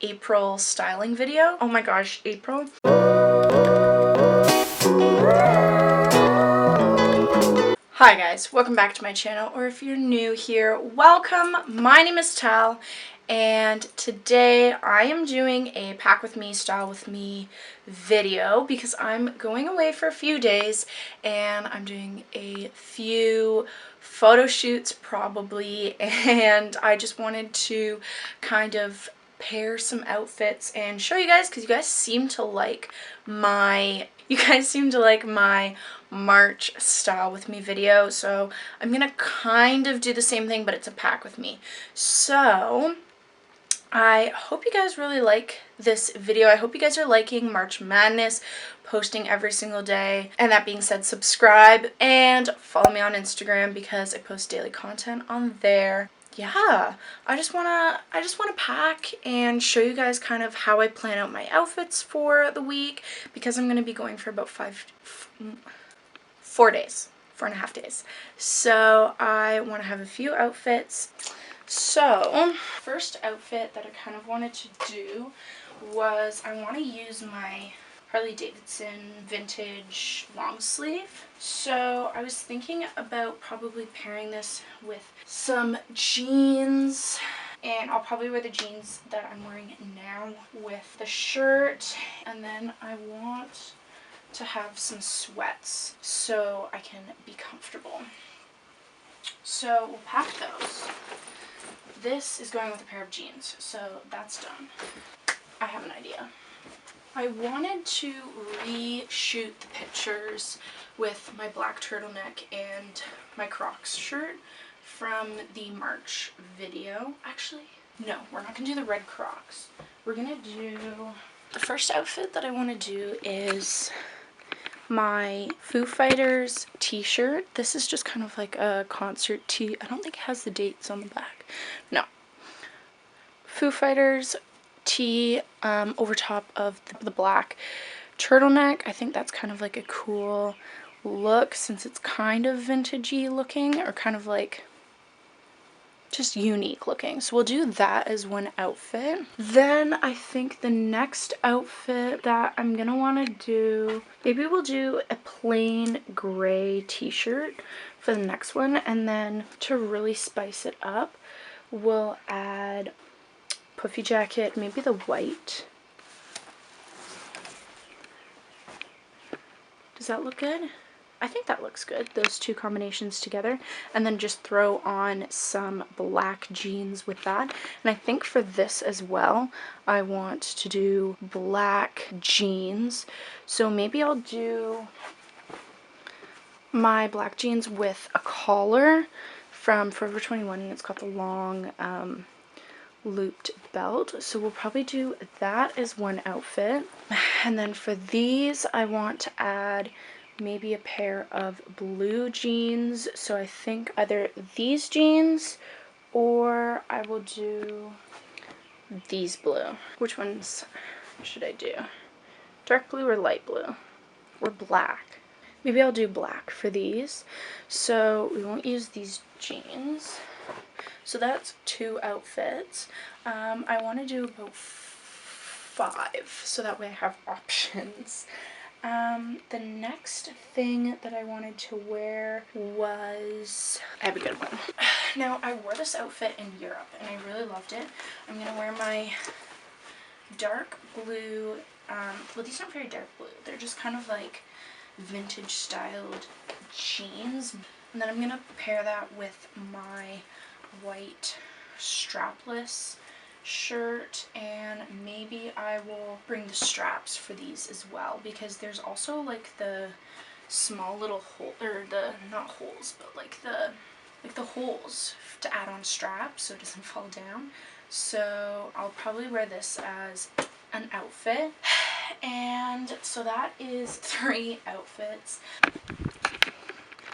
April styling video. Oh my gosh, April. Hi guys, welcome back to my channel, or if you're new here, welcome. My name is Tal, and today I am doing a pack with me, style with me video because I'm going away for a few days and I'm doing a few photo shoots probably, and I just wanted to kind of pair some outfits and show you guys because you guys seem to like my March style with me video, so I'm gonna kind of do the same thing, but it's a pack with me. So I hope you guys really like this video. I hope you guys are liking March Madness, posting every single day. And that being said, subscribe and follow me on Instagram because I post daily content on there. Yeah, I just wanna pack and show you guys kind of how I plan out my outfits for the week, because I'm gonna be going for about 4.5 days. So I want to have a few outfits. So first outfit that I kind of wanted to do was I want to use my Harley Davidson vintage long sleeve. So I was thinking about probably pairing this with some jeans, and I'll probably wear the jeans that I'm wearing now with the shirt, and then I want to have some sweats so I can be comfortable. So we'll pack those. This is going with a pair of jeans, so that's done. I have an idea. I wanted to reshoot the pictures with my black turtleneck and my Crocs shirt from the March video. Actually, no, we're not gonna do the red Crocs. We're gonna do, the first outfit that I want to do is my Foo Fighters t-shirt. This is just kind of like a concert tee. I don't think it has the dates on the back. No. Foo Fighters tee over top of the black turtleneck. I think that's kind of like a cool look since it's kind of vintagey looking, or kind of like just unique looking. So we'll do that as one outfit. Then I think the next outfit that I'm gonna want to do, maybe we'll do a plain gray t-shirt for the next one, and then to really spice it up we'll add puffy jacket, maybe the white. Does that look good? I think that looks good, those two combinations together, and then just throw on some black jeans with that. And I think for this as well, I want to do black jeans, so maybe I'll do my black jeans with a collar from Forever 21, and it's got the long looped belt, so we'll probably do that as one outfit. And then for these I want to add maybe a pair of blue jeans, so I think either these jeans or I will do these blue. Which ones should I do? Dark blue or light blue? Or black? Maybe I'll do black for these. So we won't use these jeans. So that's 2 outfits. I want to do about 5, so that way I have options. The next thing that I wanted to wear was, I have a good one. Now, I wore this outfit in Europe and I really loved it. I'm gonna wear my dark blue, well, these aren't very dark blue, they're just kind of like vintage styled jeans, and then I'm gonna pair that with my white strapless shirt, and maybe I will bring the straps for these as well, because there's also like the small little hole, or the, not holes, but like the holes to add on straps so it doesn't fall down. So I'll probably wear this as an outfit. And so that is 3 outfits.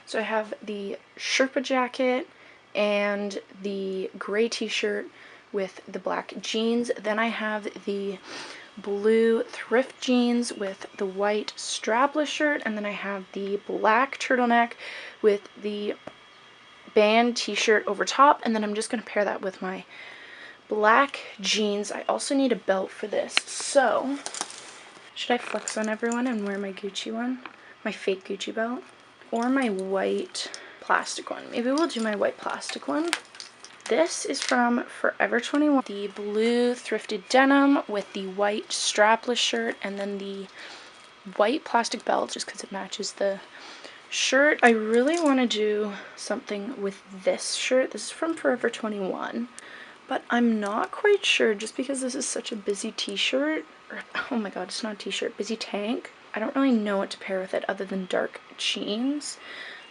So I have the Sherpa jacket and the gray t-shirt with the black jeans. Then I have the blue thrift jeans with the white strapless shirt, and then I have the black turtleneck with the band t-shirt over top, and then I'm just going to pair that with my black jeans. I also need a belt for this. So, should I flex on everyone and wear my Gucci one? My fake Gucci belt? Or my white plastic one? Maybe we'll do my white plastic one. This is from Forever 21. The blue thrifted denim with the white strapless shirt and then the white plastic belt just because it matches the shirt. I really want to do something with this shirt. This is from Forever 21, but I'm not quite sure just because this is such a busy t-shirt. Oh my god, it's not a t-shirt, busy tank. I don't really know what to pair with it other than dark jeans.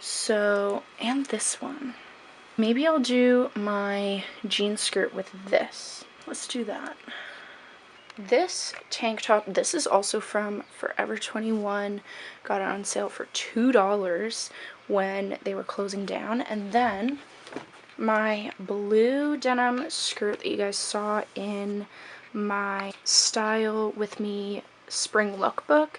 So, and this one. Maybe I'll do my jean skirt with this. Let's do that. This tank top, this is also from Forever 21. Got it on sale for $2 when they were closing down. And then my blue denim skirt that you guys saw in my Style With Me spring lookbook.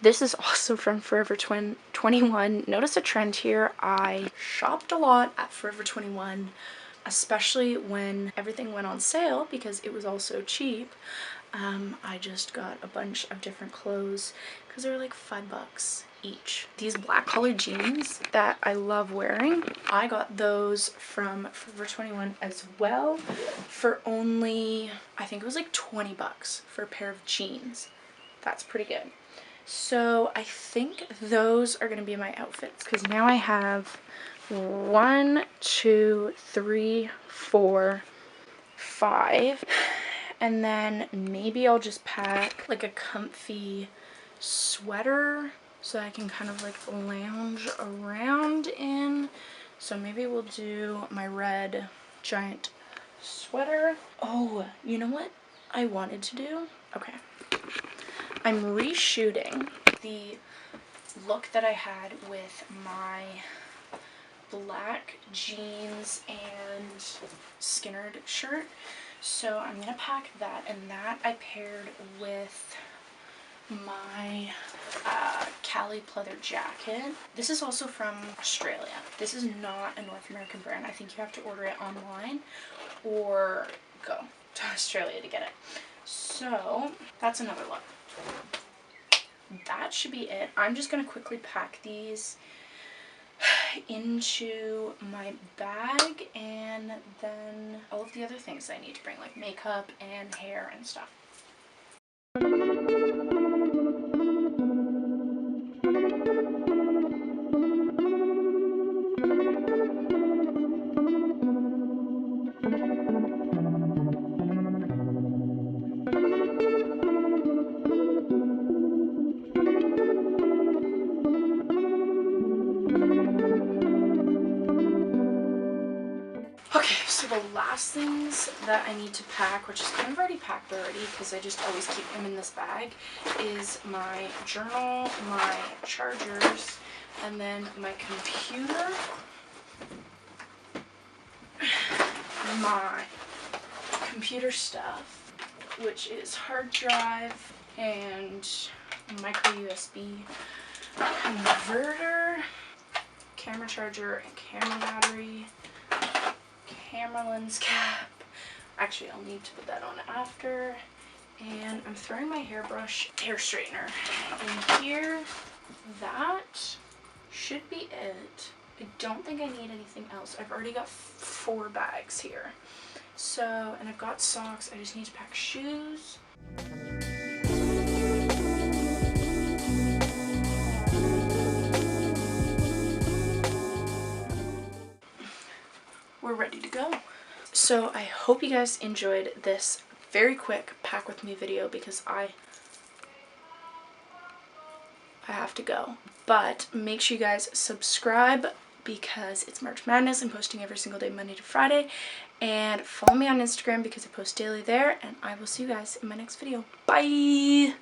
This is also from Forever 21. Notice a trend here. I shopped a lot at Forever 21, especially when everything went on sale because it was all so cheap. I just got a bunch of different clothes because they were like $5 each. These black colored jeans that I love wearing, I got those from Forever 21 as well for only, I think it was like $20 for a pair of jeans. That's pretty good. So I think those are going to be my outfits because now I have 1, 2, 3, 4, 5. And then maybe I'll just pack like a comfy sweater so I can kind of like lounge around in. So maybe we'll do my red giant sweater. Oh, you know what I wanted to do? Okay. I'm reshooting the look that I had with my black jeans and Skinnerd shirt. So I'm going to pack that, and that I paired with my Cali pleather jacket. This is also from Australia. This is not a North American brand. I think you have to order it online or go to Australia to get it. So that's another look. That should be it. I'm just going to quickly pack these into my bag and then all of the other things I need to bring, like makeup and hair and stuff. Okay, so the last things that I need to pack, which is kind of already packed already because I just always keep them in this bag, is my journal, my chargers, and then my computer, my computer stuff, which is hard drive and micro USB converter, camera charger and camera battery, camera lens cap. Actually, I'll need to put that on after. And I'm throwing my hair straightener in here. That should be it. I don't think I need anything else. I've already got 4 bags here. So, and I've got socks. I just need to pack shoes. We're ready to go. So I hope you guys enjoyed this very quick pack with me video because I have to go. But make sure you guys subscribe because it's March Madness. I'm posting every single day, Monday to Friday. And follow me on Instagram because I post daily there. And I will see you guys in my next video. Bye!